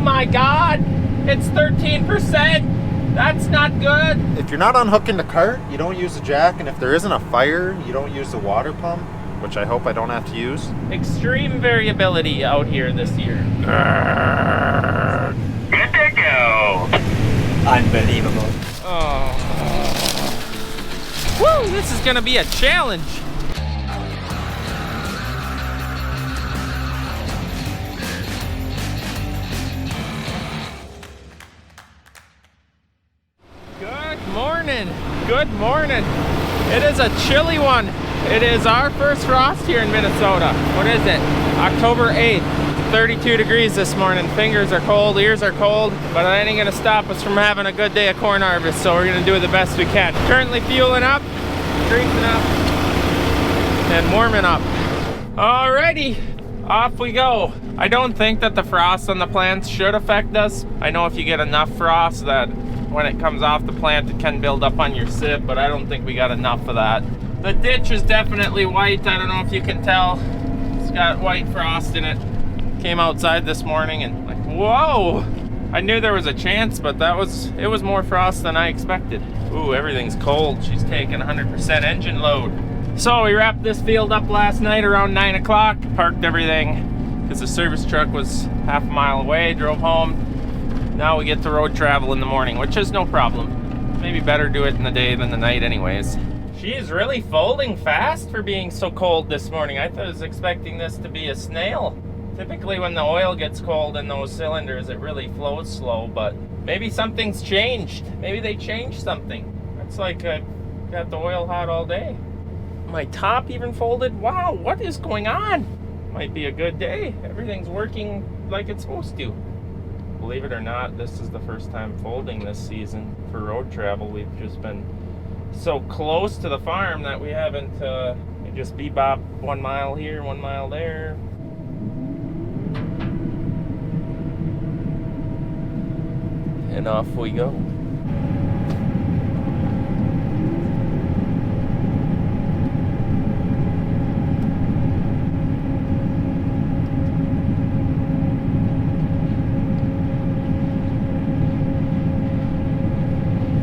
my God, it's 13%. That's not good. If you're not unhooking the cart, you don't use the jack, and if there isn't a fire, you don't use the water pump, which I hope I don't have to use. Extreme variability out here this year. Good to go. Unbelievable. Oh. Woo, this is gonna be a challenge. Good morning. It is a chilly one. It is our first frost here in Minnesota. What is it? October 8th. 32 degrees this morning. Fingers are cold, ears are cold, but that ain't gonna stop us from having a good day of corn harvest, so we're gonna do the best we can. Currently fueling up, greasing up, and warming up. Alrighty, off we go. I don't think that the frost on the plants should affect us. I know if you get enough frost that when it comes off the plant it can build up on your sib, but I don't think we got enough of that. The ditch is definitely white. I don't know if you can tell. It's got white frost in it. Came outside this morning and like, whoa! I knew there was a chance, but it was more frost than I expected. Ooh, everything's cold. She's taking 100% engine load. So we wrapped this field up last night around 9 o'clock, parked everything because the service truck was half a mile away, drove home. Now we get to road travel in the morning, which is no problem. Maybe better do it in the day than the night anyways. She is really folding fast for being so cold this morning. I was expecting this to be a snail. Typically when the oil gets cold in those cylinders, it really flows slow, but maybe something's changed. Maybe they changed something. It's like I got the oil hot all day. My top even folded. Wow, what is going on? Might be a good day. Everything's working like it's supposed to. Believe it or not, this is the first time folding this season for road travel. We've just been so close to the farm that we haven't just bebop 1 mile here, 1 mile there. And off we go.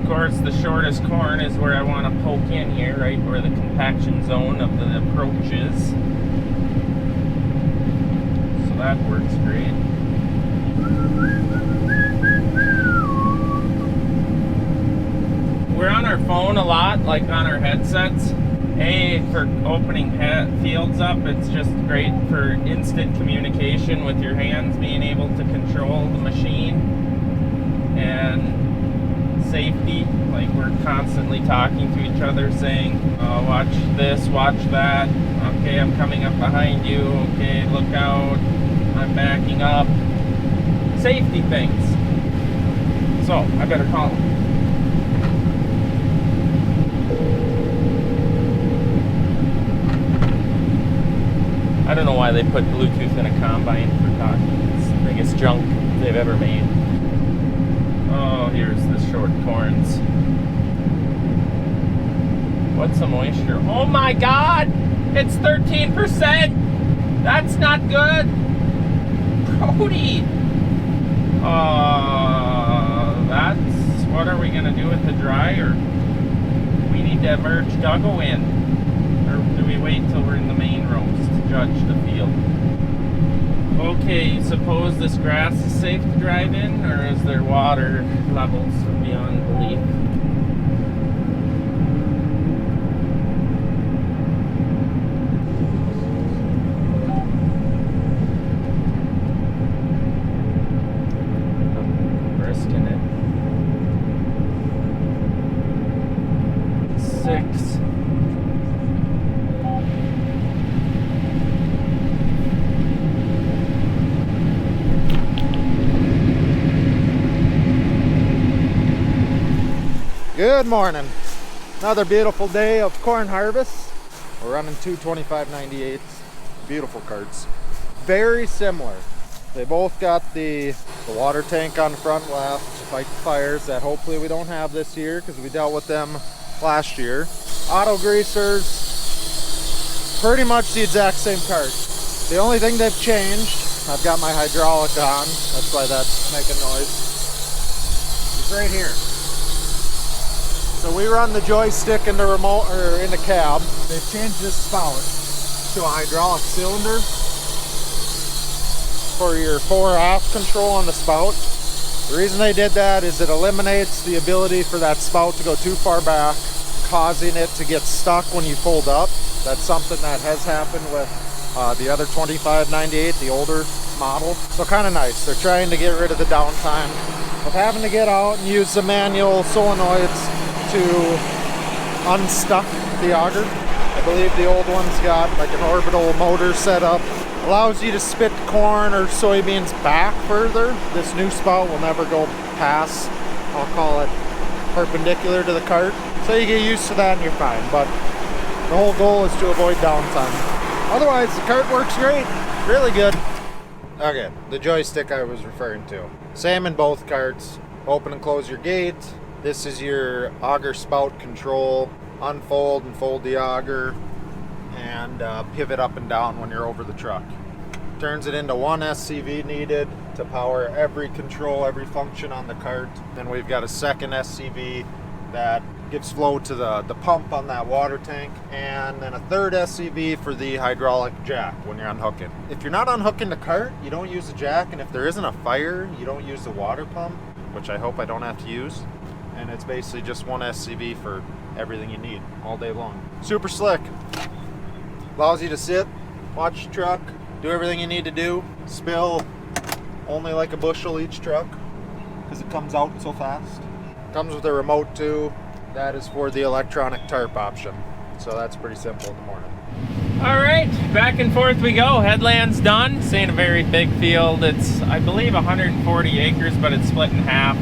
Of course, the shortest corn is where I want to poke in here, right where the compaction zone of the approach is. So that works great. We're on our phone a lot, like on our headsets. For opening fields up, it's just great for instant communication with your hands, being able to control the machine. And safety, like we're constantly talking to each other saying, watch this, watch that, okay, I'm coming up behind you, okay, look out, I'm backing up. Safety things. So, I better call him. I don't know why they put Bluetooth in a combine for talking. It's the biggest junk they've ever made. Oh, here's the short corns. What's the moisture? Oh my God! It's 13%! That's not good! Brody! That's... What are we gonna do with the dryer? We need to merge Duggo in. Or do we wait till we're in the main rows to judge the field? Okay, suppose this grass is safe to drive in, or is there water levels beyond belief? Risking it. 6. Good morning. Another beautiful day of corn harvest. We're running two 2598s. Beautiful carts. Very similar. They both got the water tank on the front left to fight the fires that hopefully we don't have this year because we dealt with them last year. Auto greasers, pretty much the exact same cart. The only thing they've changed I've got my hydraulic on. That's why that's making noise. It's right here. So we run the joystick in the remote or in the cab. They've changed this spout to a hydraulic cylinder for your 4-off control on the spout. The reason they did that is it eliminates the ability for that spout to go too far back, causing it to get stuck when you fold up. That's something that has happened with the other 2598, the older model. So kind of nice. They're trying to get rid of the downtime of having to get out and use the manual solenoids to unstuck the auger. I believe the old one's got like an orbital motor set up. Allows you to spit corn or soybeans back further. This new spout will never go past, I'll call it, perpendicular to the cart. So you get used to that and you're fine. But the whole goal is to avoid downtime. Otherwise, the cart works great. Really good. Okay, the joystick I was referring to. Same in both carts. Open and close your gate. This is your auger spout control. Unfold and fold the auger and pivot up and down when you're over the truck. Turns it into one SCV needed to power every control, every function on the cart. Then we've got a second SCV that gives flow to the pump on that water tank, and then a third SCV for the hydraulic jack when you're unhooking. If you're not unhooking the cart, you don't use the jack, and if there isn't a fire, you don't use the water pump, which I hope I don't have to use. And it's basically just one SCV for everything you need all day long. Super slick. Allows you to sit, watch the truck, do everything you need to do. Spill only like a bushel each truck because it comes out so fast. Comes with a remote too. That is for the electronic tarp option. So that's pretty simple in the morning. All right, back and forth we go. Headland's done. This ain't a very big field. It's, I believe, 140 acres, but it's split in half.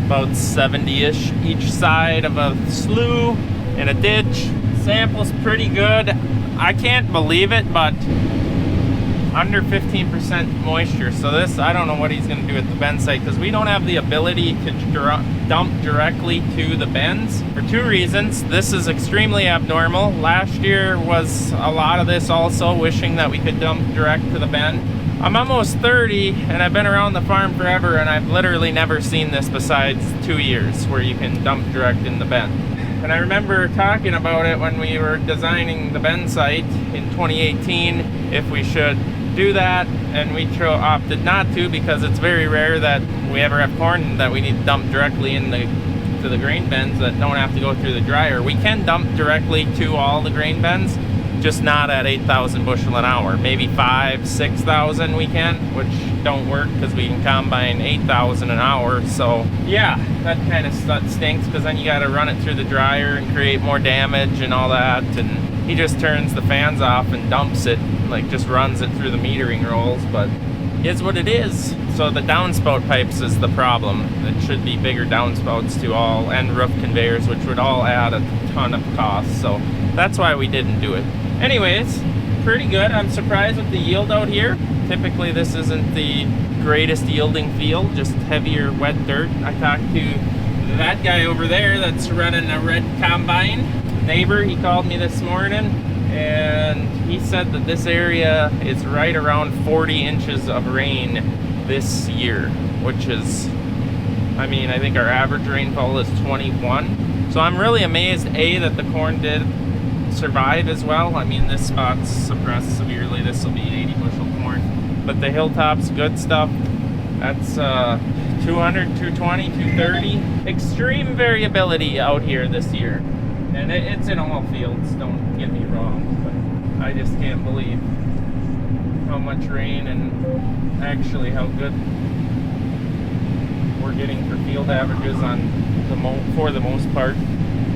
About 70-ish each side of a slough and a ditch. Sample's pretty good. I can't believe it, but under 15% moisture. So this, I don't know what he's going to do at the bend site because we don't have the ability to dump directly to the bends for two reasons. This is extremely abnormal. Last year was a lot of this also, wishing that we could dump direct to the bend. I'm almost 30 and I've been around the farm forever and I've literally never seen this besides 2 years where you can dump direct in the bend. And I remember talking about it when we were designing the bend site in 2018, if we should do that, and we opted not to because it's very rare that we ever have corn that we need to dump directly to the grain bends that don't have to go through the dryer. We can dump directly to all the grain bends, just not at 8,000 bushel an hour. Maybe 5,000, 6,000 we can, which don't work because we can combine 8,000 an hour. So yeah, that kind of stinks because then you got to run it through the dryer and create more damage and all that. And he just turns the fans off and dumps it, like just runs it through the metering rolls, but is what it is. So the downspout pipes is the problem. It should be bigger downspouts to all, and roof conveyors, which would all add a ton of cost. So that's why we didn't do it. Anyways, pretty good. I'm surprised with the yield out here. Typically this isn't the greatest yielding field, just heavier wet dirt. I talked to that guy over there that's running a red combine. Neighbor, he called me this morning and he said that this area is right around 40 inches of rain this year, which is, I mean, I think our average rainfall is 21. So I'm really amazed, A, that the corn did survive as well. I mean, this spot's suppressed severely. This will be 80 bushel corn, but the hilltop's good stuff. That's 200, 220, 230. Extreme variability out here this year, and it's in all fields, don't get me wrong, but I just can't believe how much rain and actually how good we're getting for field averages on for the most part.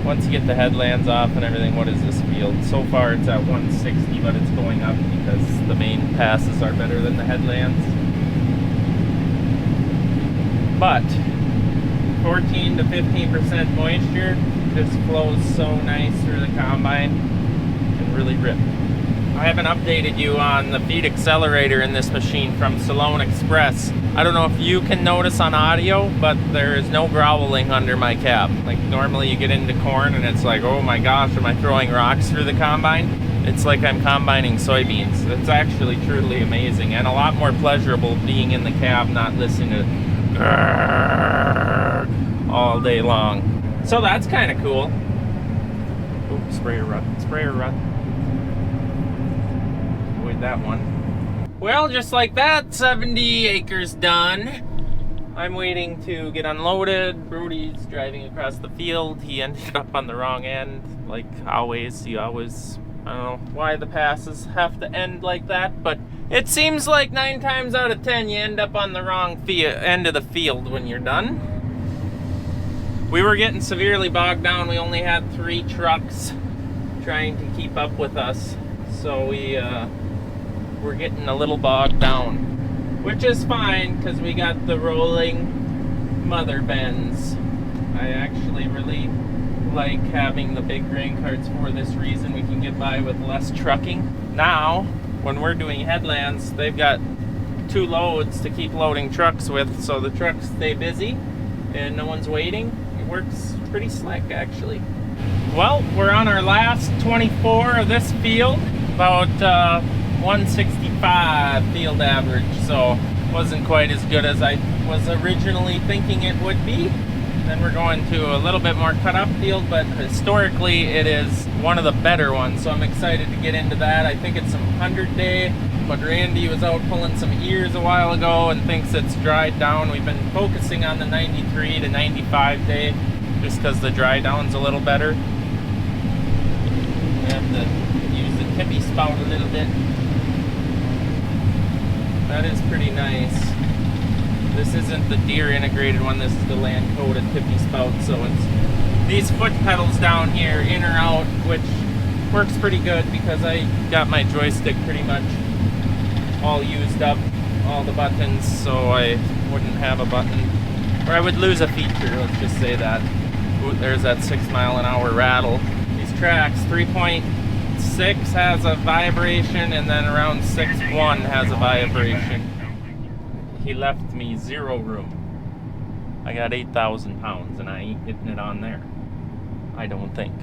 Once you get the headlands off and everything, what is this field? So far it's at 160, but it's going up because the main passes are better than the headlands. But 14 to 15% moisture just flows so nice through the combine and really rip. I haven't updated you on the feed accelerator in this machine from Salone Express. I don't know if you can notice on audio, but there is no growling under my cab. Like normally you get into corn and it's like, oh my gosh, am I throwing rocks through the combine? It's like I'm combining soybeans. It's actually truly amazing, and a lot more pleasurable being in the cab, not listening to all day long. So that's kind of cool. Ooh, sprayer rut. Avoid that one. Well, just like that, 70 acres done. I'm waiting to get unloaded. Brody's driving across the field. He ended up on the wrong end. Like always, I don't know why the passes have to end like that, but it seems like 9 times out of 10 you end up on the wrong end of the field when you're done. We were getting severely bogged down. We only had 3 trucks trying to keep up with us, so we're getting a little bogged down. Which is fine, because we got the rolling mother bends. I actually really like having the big grain carts for this reason. We can get by with less trucking. Now, when we're doing headlands, they've got 2 loads to keep loading trucks with, so the trucks stay busy and no one's waiting. It works pretty slick, actually. Well, we're on our last 24 of this field, about 165 field average, so wasn't quite as good as I was originally thinking it would be. Then we're going to a little bit more cut up field, but historically it is one of the better ones, so I'm excited to get into that. I think it's some 100-day, but Randy was out pulling some ears a while ago and thinks it's dried down. We've been focusing on the 93 to 95 day just because the dry down's a little better. We have to use the tippy spout a little bit. That is pretty nice. This isn't the deer integrated one, this is the land coated tippy spout, so it's these foot pedals down here, in or out, which works pretty good because I got my joystick pretty much all used up, all the buttons, so I wouldn't have a button, or I would lose a feature, let's just say that. Ooh, there's that 6 mile an hour rattle. These tracks, 3.6 has a vibration, and then around 6.1 has a vibration. He left me 0 room. I got 8,000 pounds and I ain't getting it on there, I don't think.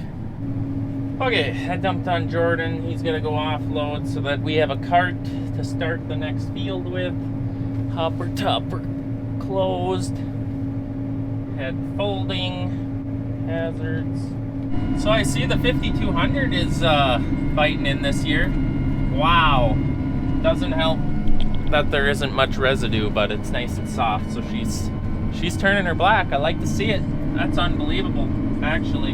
Okay, I dumped on Jordan. He's gonna go offload so that we have a cart to start the next field with. Hopper topper closed. Head folding. Hazards. So I see the 5200 is biting in this year. Wow. Doesn't help that there isn't much residue, but it's nice and soft, so she's turning her black. I like to see it. That's unbelievable, actually.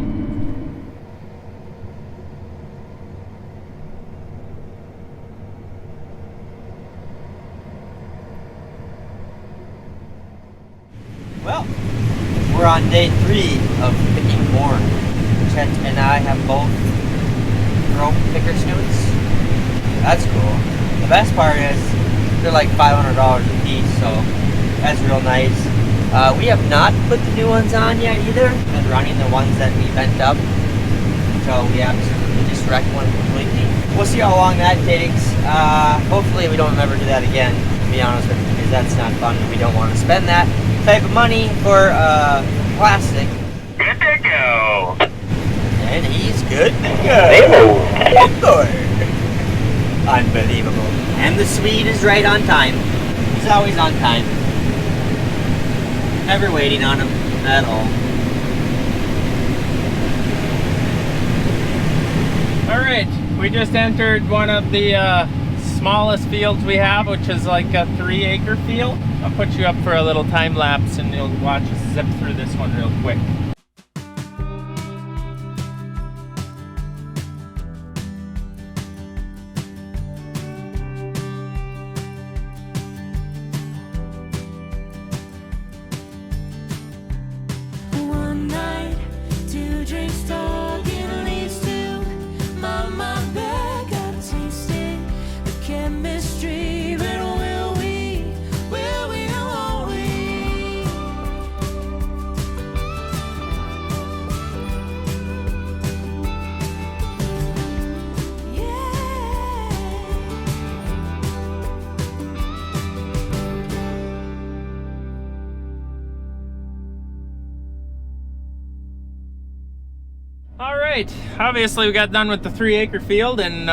Well, we're on day 3 of picking corn. Chet and I have both rope picker snoots. That's cool. The best part is they're like $500 a piece, so that's real nice. We have not put the new ones on yet either. Been running the ones that we bent up, so we absolutely just wrecked one completely. We'll see how long that takes. Hopefully we don't ever do that again, to be honest with you, because that's not fun and we don't want to spend that type of money for plastic. Good to go. And he's good to go. Good. Unbelievable. And the Swede is right on time. He's always on time. Never waiting on him at all. Alright, we just entered one of the smallest fields we have, which is like a 3-acre field. I'll put you up for a little time lapse and you'll watch us zip through this one real quick. right, obviously we got done with the 3-acre field and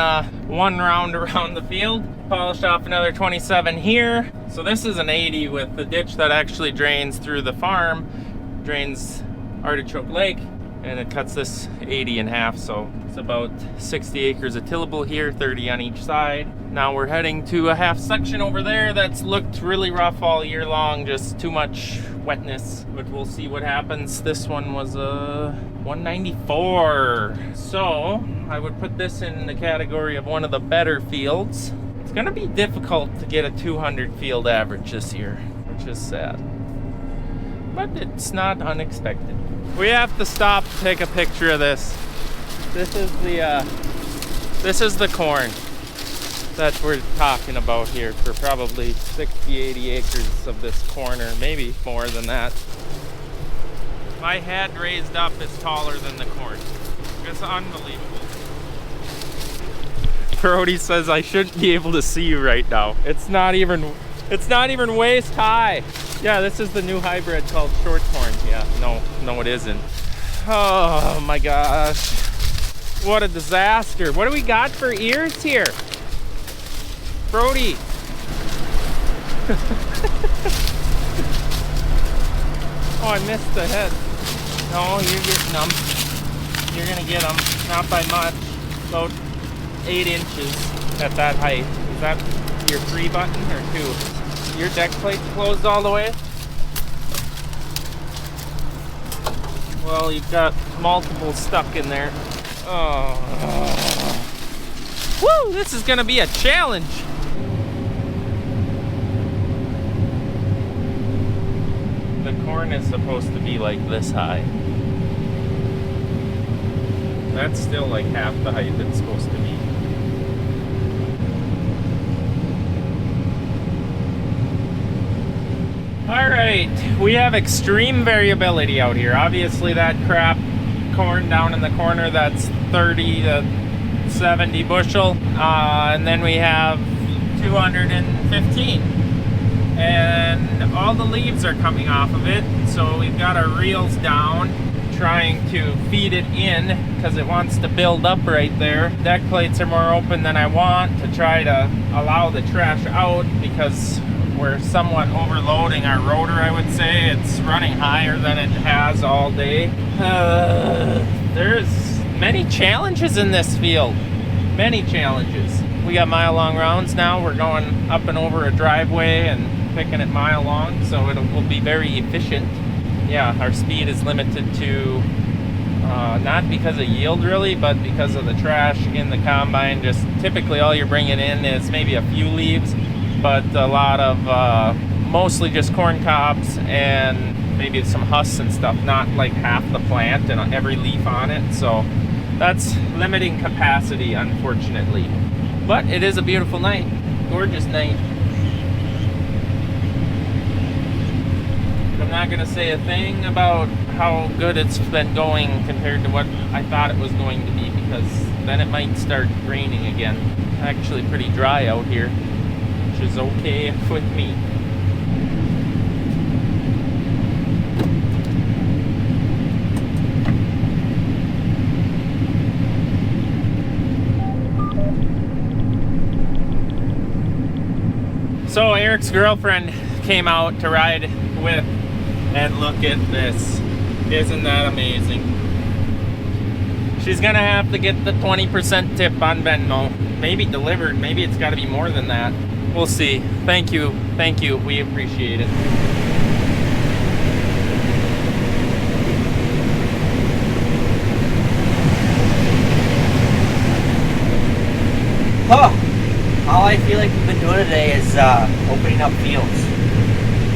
1 round around the field. Polished off another 27 here. So this is an 80 with the ditch that actually drains through the farm, drains Artichoke Lake, and it cuts this 80 in half. So it's about 60 acres of tillable here, 30 on each side. Now we're heading to a half section over there that's looked really rough all year long, just too much wetness, but we'll see what happens. This one was a 194. So I would put this in the category of one of the better fields. It's gonna be difficult to get a 200 field average this year, which is sad, but it's not unexpected. We have to stop to take a picture of this. This is the corn that we're talking about here for probably 60, 80 acres of this corn, or maybe more than that. My head raised up is taller than the corn. It's unbelievable. Brody says I shouldn't be able to see you right now. It's not even waist high. Yeah, this is the new hybrid called short corn. Yeah, no it isn't. Oh my gosh. What a disaster. What do we got for ears here? Brody. Oh, I missed the head. No, you're getting them. You're gonna get them. Not by much. About 8 inches at that height. Is that your 3 button or 2? Your deck plate's closed all the way? Well, you've got multiple stuck in there. Oh. Woo! This is gonna be a challenge. The corn is supposed to be like this high. That's still like half the height it's supposed to be. All right, we have extreme variability out here. Obviously that crap corn down in the corner, that's 30 to 70 bushel. And then we have 215. And all the leaves are coming off of it. So we've got our reels down, trying to feed it in because it wants to build up right there. Deck plates are more open than I want to try to allow the trash out because we're somewhat overloading our rotor, I would say. It's running higher than it has all day. There's many challenges in this field. Many challenges. We got mile-long rounds now. We're going up and over a driveway and picking it mile-long, so it will be very efficient. Yeah, our speed is limited to, not because of yield really, but because of the trash in the combine. Just typically all you're bringing in is maybe a few leaves, but a lot of mostly just corn cobs and maybe some husks and stuff, not like half the plant and every leaf on it. So that's limiting capacity, unfortunately. But it is a beautiful night, gorgeous night. I'm not gonna say a thing about how good it's been going compared to what I thought it was going to be, because then it might start raining again. Actually pretty dry out here, which is okay with me. So Eric's girlfriend came out to ride with, and look at this. Isn't that amazing? She's gonna have to get the 20% tip on Venmo. Maybe delivered, maybe it's gotta be more than that. We'll see. Thank you, we appreciate it. Oh, all I feel like we've been doing today is opening up fields.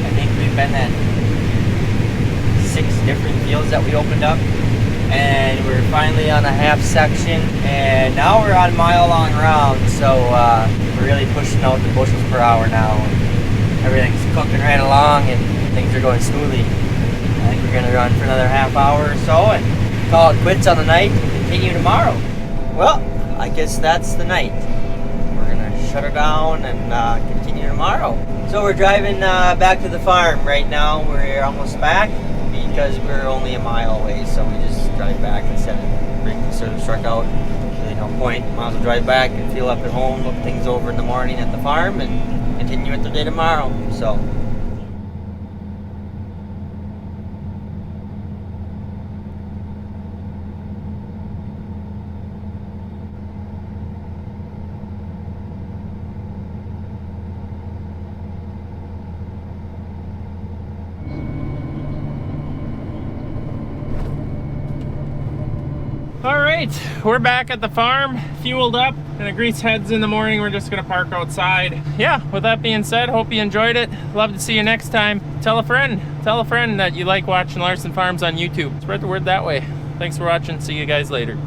I think we've been at 6 different fields that we opened up, and we're finally on a half section, and now we're on mile-long rounds. So we're really pushing out the bushels per hour now. Everything's cooking right along, and things are going smoothly. I think we're gonna run for another half hour or so, and call it quits on the night and continue tomorrow. Well, I guess that's the night. Shut her down and continue tomorrow. So we're driving back to the farm right now. We're almost back because we're only a mile away, so we just drive back instead of bring the service truck out. You know, point, might as well drive back and feel up at home, look things over in the morning at the farm, and continue with the day tomorrow. So. All right, we're back at the farm, fueled up, and a grease heads in the morning. We're just gonna park outside. Yeah, with that being said, hope you enjoyed it. Love to see you next time. Tell a friend that you like watching Larson Farms on YouTube. Spread the word that way. Thanks for watching. See you guys later.